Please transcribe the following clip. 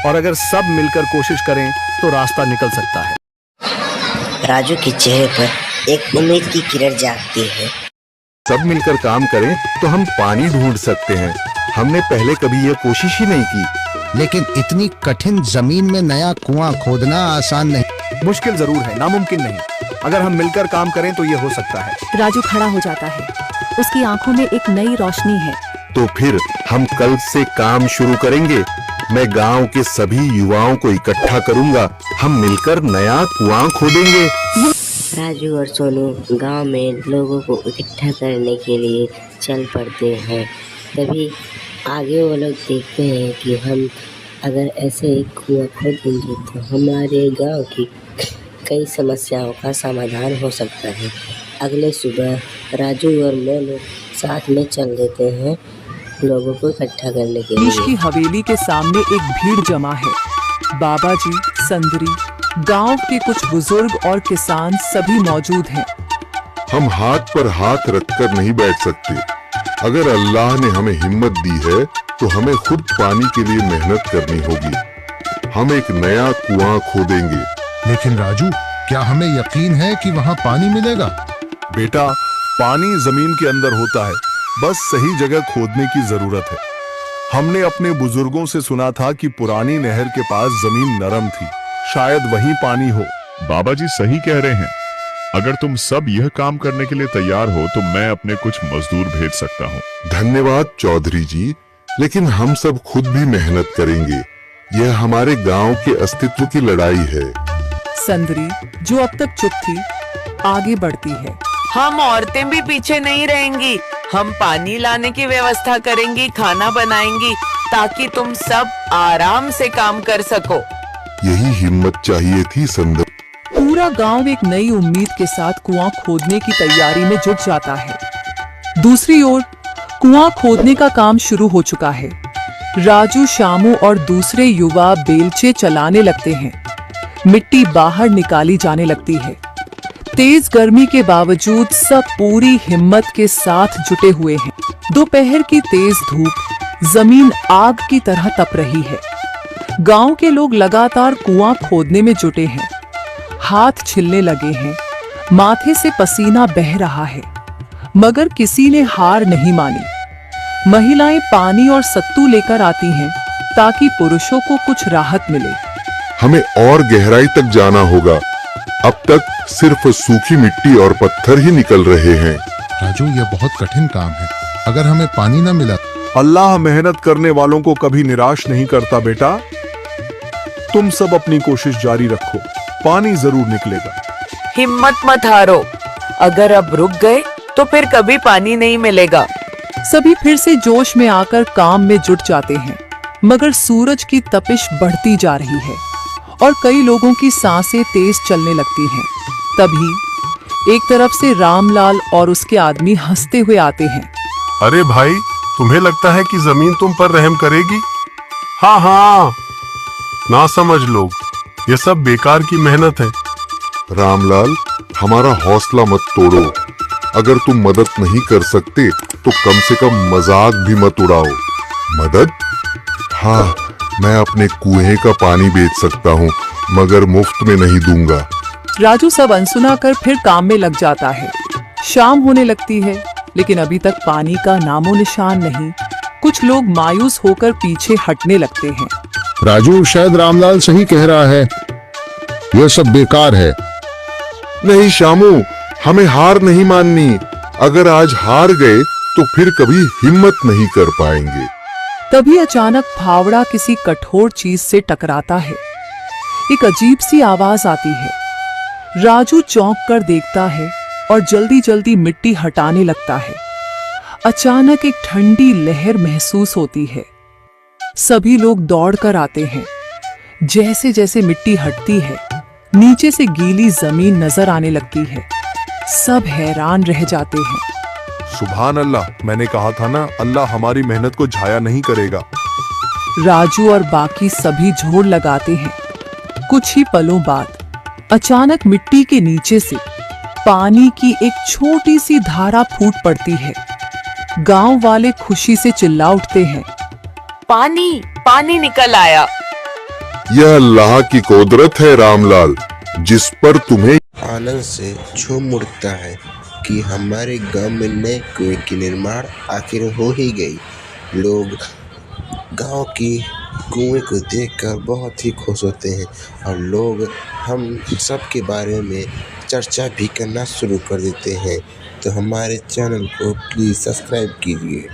और अगर सब मिलकर कोशिश करें तो रास्ता निकल सकता है। राजू के चेहरे पर एक उम्मीद की किरण जागती है। सब मिलकर काम करें तो हम पानी ढूंढ सकते हैं। हमने पहले कभी यह कोशिश ही नहीं की। लेकिन इतनी कठिन जमीन में नया कुआं खोदना आसान नहीं। मुश्किल जरूर है, नामुमकिन नहीं। अगर हम मिलकर काम करें तो ये हो सकता है। राजू खड़ा हो जाता है, उसकी आंखों में एक नई रोशनी है। तो फिर हम कल से काम शुरू करेंगे। मैं गांव के सभी युवाओं को इकट्ठा करूंगा। हम मिलकर नया कुआं खोदेंगे। राजू और सोनू गांव में लोगों को इकट्ठा करने के लिए चल पड़ते हैं। तभी आगे वो लोग देखते हैं कि हम अगर ऐसे एक कुआं खोदेंगे तो हमारे गांव की कई समस्याओं का समाधान हो सकता है। अगले सुबह राजू और मोनू साथ में चल देते हैं लोगों को इकट्ठा करने के लिए। की हवेली के सामने एक भीड़ जमा है। बाबा जी, संदरी, गांव के कुछ बुजुर्ग और किसान सभी मौजूद हैं। हम हाथ पर हाथ रखकर नहीं बैठ सकते। अगर अल्लाह ने हमें हिम्मत दी है तो हमें खुद पानी के लिए मेहनत करनी होगी। हम एक नया कुआं खोदेंगे। लेकिन राजू, क्या हमें यकीन है कि वहाँ पानी मिलेगा? बेटा, पानी जमीन के अंदर होता है, बस सही जगह खोदने की जरूरत है। हमने अपने बुजुर्गों से सुना था कि पुरानी नहर के पास जमीन नरम थी, शायद वहीं पानी हो। बाबा जी सही कह रहे हैं। अगर तुम सब यह काम करने के लिए तैयार हो तो मैं अपने कुछ मजदूर भेज सकता हूँ। धन्यवाद चौधरी जी, लेकिन हम सब खुद भी मेहनत करेंगे। यह हमारे गांव के अस्तित्व की लड़ाई है। संदरी, जो अब तक चुप थी, आगे बढ़ती है। हम औरतें भी पीछे नहीं रहेंगी। हम पानी लाने की व्यवस्था करेंगी, खाना बनाएंगी, ताकि तुम सब आराम से काम कर सको। यही हिम्मत चाहिए थी संदर। पूरा गांव एक नई उम्मीद के साथ कुआं खोदने की तैयारी में जुट जाता है। दूसरी ओर कुआं खोदने का काम शुरू हो चुका है। राजू, शामू और दूसरे युवा बेलचे चलाने लगते हैं। मिट्टी बाहर निकाली जाने लगती है। तेज गर्मी के बावजूद सब पूरी हिम्मत के साथ जुटे हुए हैं। दोपहर की तेज धूप जमीन आग की तरह तप रही है। गांव के लोग लगातार कुआं खोदने में जुटे हैं। हाथ छिलने लगे हैं, माथे से पसीना बह रहा है, मगर किसी ने हार नहीं मानी। महिलाएं पानी और सत्तू लेकर आती हैं ताकि पुरुषों को कुछ राहत मिले। हमें और गहराई तक जाना होगा। अब तक सिर्फ सूखी मिट्टी और पत्थर ही निकल रहे हैं। राजू, यह बहुत कठिन काम है। अगर हमें पानी न मिला। अल्लाह मेहनत करने वालों को कभी निराश नहीं करता बेटा। तुम सब अपनी कोशिश जारी रखो, पानी जरूर निकलेगा। हिम्मत मत हारो। अगर अब रुक गए तो फिर कभी पानी नहीं मिलेगा। सभी फिर से जोश में आकर काम में जुट जाते हैं, मगर सूरज की तपिश बढ़ती जा रही है और कई लोगों की सांसें तेज चलने लगती हैं। तभी एक तरफ से रामलाल और उसके आदमी हंसते हुए आते हैं। अरे भाई, तुम्हें लगता है कि जमीन तुम पर रहम करेगी? हाँ हाँ, ना समझ लोग, ये सब बेकार की मेहनत है। रामलाल, हमारा हौसला मत तोड़ो। अगर तुम मदद नहीं कर सकते तो कम से कम मजाक भी मत उड़ाओ। मदद? हाँ, मैं अपने कुएं का पानी बेच सकता हूँ, मगर मुफ्त में नहीं दूंगा। राजू सब अनसुना कर फिर काम में लग जाता है। शाम होने लगती है, लेकिन अभी तक पानी का नामो निशान नहीं। कुछ लोग मायूस होकर पीछे हटने लगते हैं। राजू, शायद रामलाल सही कह रहा है। यह सब बेकार है। नहीं शामू, हमें हार नहीं माननी। अगर आज हार गए तो फिर कभी हिम्मत नहीं कर पाएंगे। तभी अचानक फावड़ा किसी कठोर चीज से टकराता है। एक अजीब सी आवाज आती है। राजू चौंक कर देखता है और जल्दी जल्दी मिट्टी हटाने लगता है। अचानक एक ठंडी लहर महसूस होती है। सभी लोग दौड़कर आते हैं। जैसे जैसे मिट्टी हटती है, नीचे से गीली जमीन नजर आने लगती है। सब हैरान रह जाते हैं। सुभान अल्लाह, मैंने कहा था ना, अल्लाह हमारी मेहनत को जाया नहीं करेगा। राजू और बाकी सभी जोर लगाते हैं। कुछ ही पलों बाद अचानक मिट्टी के नीचे से पानी की एक छोटी सी धारा फूट पड़ती है। गांव वाले खुशी से चिल्ला उठते हैं। पानी, पानी निकल आया। यह अल्लाह की कुदरत है रामलाल, जिस पर तुम्हें आनंद से झूम उठता है कि हमारे गांव में नए कुएं की निर्माण आखिर हो ही गई। लोग गांव की कुएं को देखकर बहुत ही खुश होते हैं और लोग हम सब के बारे में चर्चा भी करना शुरू कर देते हैं। तो हमारे चैनल को प्लीज़ सब्सक्राइब कीजिए।